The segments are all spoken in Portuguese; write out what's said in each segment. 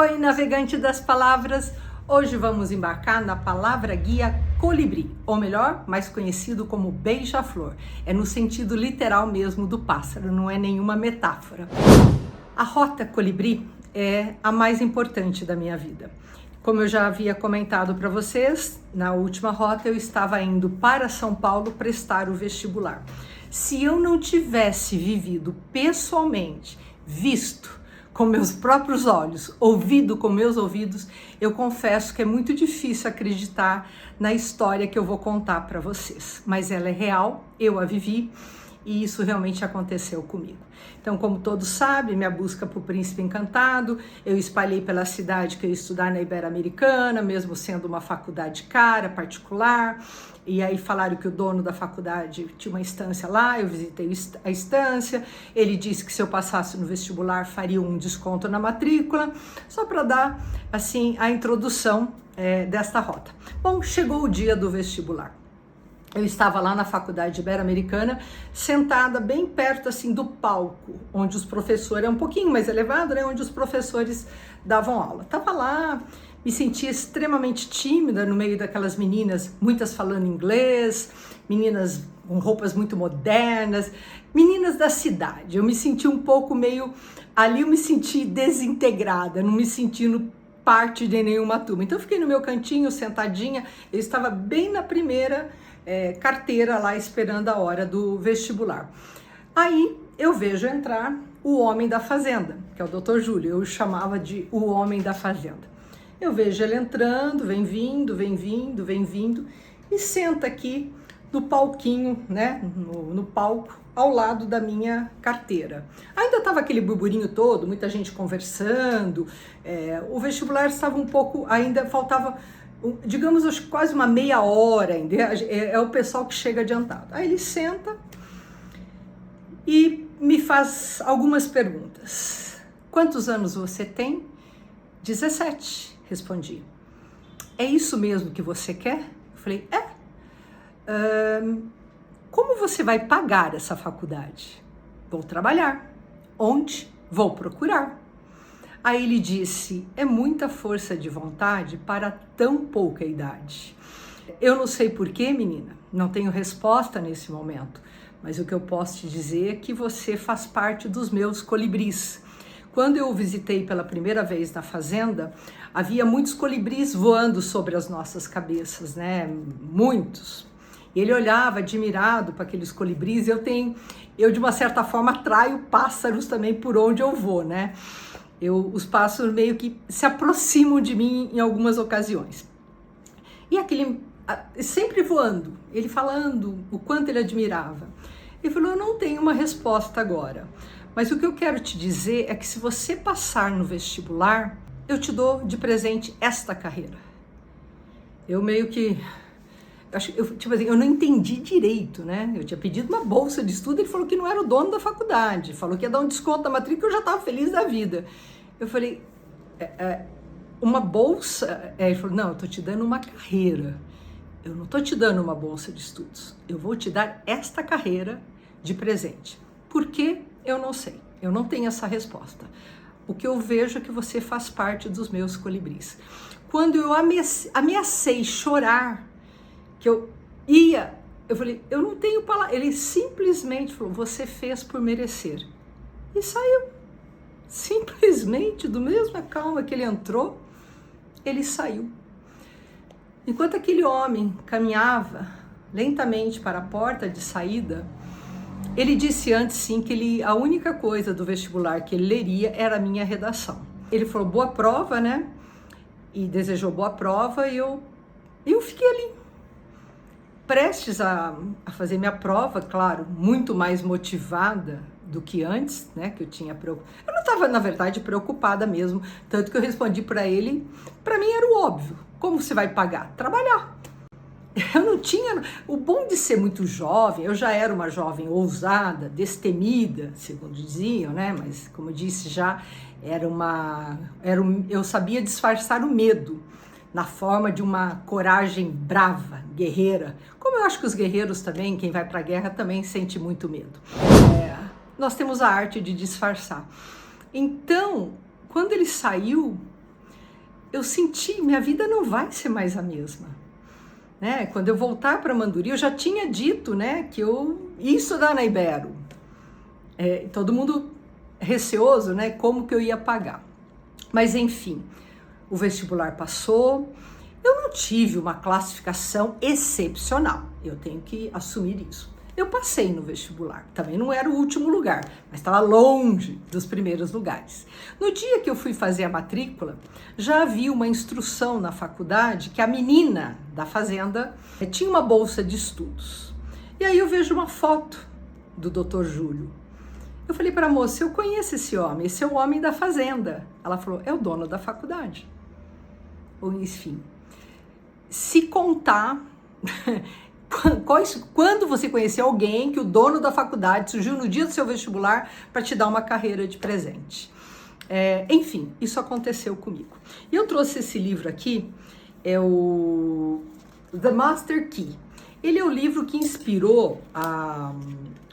Oi, navegante das palavras! Hoje vamos embarcar na palavra guia colibri, ou melhor, mais conhecido como beija-flor. É no sentido literal mesmo do pássaro, não é nenhuma metáfora. A rota colibri é a mais importante da minha vida. Como eu já havia comentado para vocês, na última rota eu estava indo para São Paulo prestar o vestibular. Se eu não tivesse vivido pessoalmente, visto com meus próprios olhos, ouvido com meus ouvidos, eu confesso que é muito difícil acreditar na história que eu vou contar para vocês. Mas ela é real, eu a vivi e isso realmente aconteceu comigo. Então, como todos sabem, minha busca por Príncipe Encantado, eu espalhei pela cidade que eu ia estudar na Ibero-Americana, mesmo sendo uma faculdade cara, particular, e aí falaram que o dono da faculdade tinha uma estância lá, eu visitei a estância, ele disse que se eu passasse no vestibular faria um desconto na matrícula, só para dar, assim, a introdução desta rota. Bom, chegou o dia do vestibular. Eu estava lá na faculdade Ibero-Americana, sentada bem perto assim do palco, onde os professores, é um pouquinho mais elevado, né, onde os professores davam aula. Tava lá, me sentia extremamente tímida no meio daquelas meninas, muitas falando inglês, meninas com roupas muito modernas, meninas da cidade. Eu me senti um pouco meio, ali eu me senti desintegrada, não me sentindo parte de nenhuma turma. Então eu fiquei no meu cantinho, sentadinha, eu estava bem na primeira carteira lá esperando a hora do vestibular. Aí eu vejo entrar o homem da fazenda, que é o Dr. Júlio, eu o chamava de o homem da fazenda. Eu vejo ele entrando, vem vindo e senta aqui no palquinho, né, no palco, ao lado da minha carteira. Ainda estava aquele burburinho todo, muita gente conversando, o vestibular estava um pouco, ainda faltava, digamos, acho que quase uma meia hora ainda, é o pessoal que chega adiantado. Aí ele senta e me faz algumas perguntas. Quantos anos você tem? 17, respondi. É isso mesmo que você quer? Eu falei, como você vai pagar essa faculdade? Vou trabalhar. Onde? Vou procurar. Aí ele disse, é muita força de vontade para tão pouca idade. Eu não sei porquê, menina, não tenho resposta nesse momento, mas o que eu posso te dizer é que você faz parte dos meus colibris. Quando eu o visitei pela primeira vez na fazenda, havia muitos colibris voando sobre as nossas cabeças, né? Muitos. E ele olhava admirado para aqueles colibris. Eu de uma certa forma atraio pássaros também por onde eu vou, né? Os pássaros meio que se aproximam de mim em algumas ocasiões. E aquele sempre voando, ele falando o quanto ele admirava. Ele falou, eu não tenho uma resposta agora, mas o que eu quero te dizer é que se você passar no vestibular, eu te dou de presente esta carreira. Eu meio que... tipo assim, eu não entendi direito, né? Eu tinha pedido uma bolsa de estudo, ele falou que não era o dono da faculdade, falou que ia dar um desconto na matrícula, eu já estava feliz da vida. Eu falei, uma bolsa? Ele falou, não, eu estou te dando uma carreira, eu não estou te dando uma bolsa de estudos, eu vou te dar esta carreira de presente. Por quê? Eu não sei, eu não tenho essa resposta. O que eu vejo é que você faz parte dos meus colibris. Quando eu ameacei chorar, que eu falei, eu não tenho palavra. Ele simplesmente falou, você fez por merecer. E saiu. Simplesmente, do mesma calma que ele entrou, ele saiu. Enquanto aquele homem caminhava lentamente para a porta de saída, ele disse antes, sim, que a única coisa do vestibular que ele leria era a minha redação. Ele falou, boa prova, né? E desejou boa prova e eu fiquei ali. Prestes a fazer minha prova, claro, muito mais motivada do que antes, né, que eu tinha preocupado. Eu não estava, na verdade, preocupada mesmo, tanto que eu respondi para ele, para mim era o óbvio, como você vai pagar? Trabalhar. Eu não tinha, o bom de ser muito jovem, eu já era uma jovem ousada, destemida, segundo diziam, né, mas como eu disse já, eu sabia disfarçar o medo, na forma de uma coragem brava, guerreira, como eu acho que os guerreiros também, quem vai para a guerra também sente muito medo. Nós temos a arte de disfarçar. Então, quando ele saiu, eu senti, minha vida não vai ser mais a mesma. Né? Quando eu voltar para Manduri, eu já tinha dito, né, que eu ia estudar na Ibero. Todo mundo receoso, né, como que eu ia pagar. Mas enfim, o vestibular passou, eu não tive uma classificação excepcional, eu tenho que assumir isso. Eu passei no vestibular, também não era o último lugar, mas estava longe dos primeiros lugares. No dia que eu fui fazer a matrícula, já havia uma instrução na faculdade que a menina da fazenda tinha uma bolsa de estudos. E aí eu vejo uma foto do Dr. Júlio. Eu falei para a moça, eu conheço esse é o homem da fazenda. Ela falou, é o dono da faculdade. Ou enfim, se contar... Quando você conhecer alguém que o dono da faculdade surgiu no dia do seu vestibular para te dar uma carreira de presente. Enfim, isso aconteceu comigo. E eu trouxe esse livro aqui, é o The Master Key. Ele é o livro que inspirou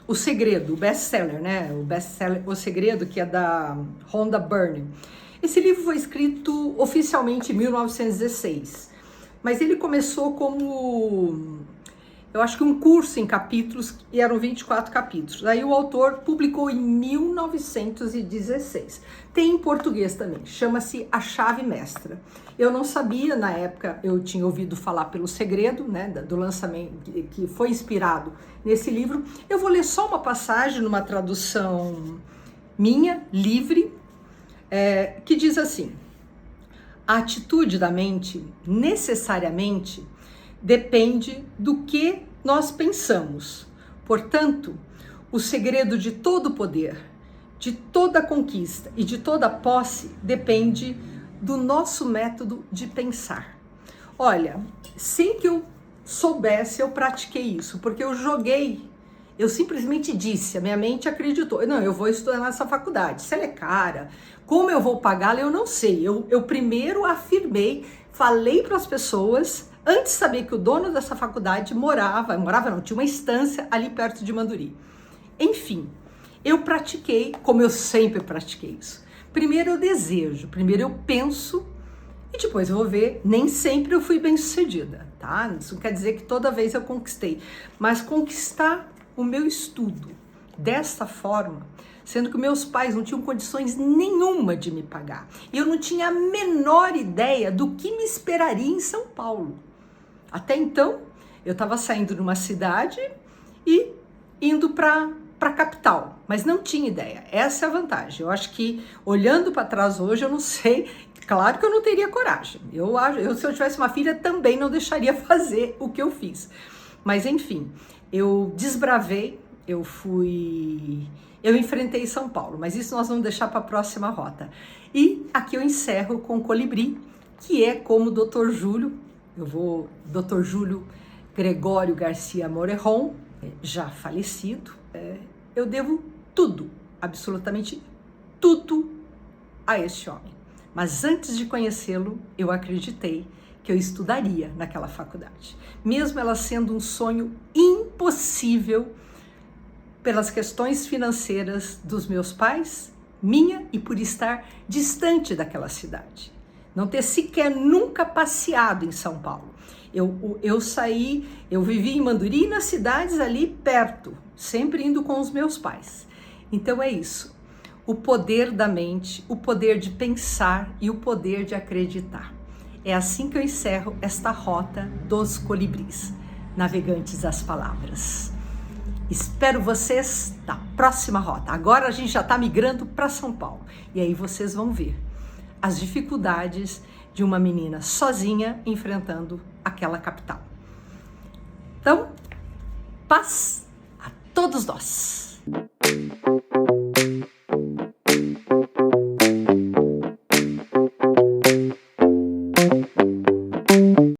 O Segredo, o best-seller, né? O best-seller, O Segredo, que é da Rhonda Byrne. Esse livro foi escrito oficialmente em 1916, mas ele começou como... eu acho que um curso em capítulos, e eram 24 capítulos. Aí o autor publicou em 1916. Tem em português também, chama-se A Chave Mestra. Eu não sabia, na época, eu tinha ouvido falar pelo Segredo, né, do lançamento, que foi inspirado nesse livro. Eu vou ler só uma passagem numa tradução minha, livre, que diz assim: a atitude da mente, necessariamente, depende do que nós pensamos. Portanto, o segredo de todo poder, de toda conquista e de toda posse depende do nosso método de pensar. Olha, sem que eu soubesse, eu pratiquei isso, porque eu simplesmente disse, a minha mente acreditou, não, eu vou estudar nessa faculdade, se ela é cara, como eu vou pagá-la, eu não sei. Eu primeiro afirmei, falei para as pessoas, antes de saber que o dono dessa faculdade tinha uma estância ali perto de Manduri. Enfim, eu pratiquei como eu sempre pratiquei isso. Primeiro eu desejo, primeiro eu penso e depois eu vou ver. Nem sempre eu fui bem sucedida, tá? Isso não quer dizer que toda vez eu conquistei, mas conquistar o meu estudo desta forma, sendo que meus pais não tinham condições nenhuma de me pagar. E eu não tinha a menor ideia do que me esperaria em São Paulo. Até então, eu estava saindo de uma cidade e indo para a capital, mas não tinha ideia. Essa é a vantagem. Eu acho que, olhando para trás hoje, eu não sei, claro que eu não teria coragem. Se eu tivesse uma filha, também não deixaria fazer o que eu fiz. Mas, enfim, eu desbravei, eu enfrentei São Paulo, mas isso nós vamos deixar para a próxima rota. E aqui eu encerro com o Colibri, que é como o Dr. Júlio, Dr. Júlio Gregório Garcia Morejón, já falecido. Eu devo tudo, absolutamente tudo a este homem. Mas antes de conhecê-lo, eu acreditei que eu estudaria naquela faculdade, mesmo ela sendo um sonho impossível pelas questões financeiras dos meus pais, minha, e por estar distante daquela cidade. Não ter sequer nunca passeado em São Paulo. Eu vivi em Manduri e nas cidades ali perto, sempre indo com os meus pais. Então é isso, o poder da mente, o poder de pensar e o poder de acreditar. É assim que eu encerro esta rota dos colibris, navegantes das palavras. Espero vocês na próxima rota. Agora a gente já está migrando para São Paulo. E aí vocês vão ver as dificuldades de uma menina sozinha enfrentando aquela capital. Então, paz a todos nós!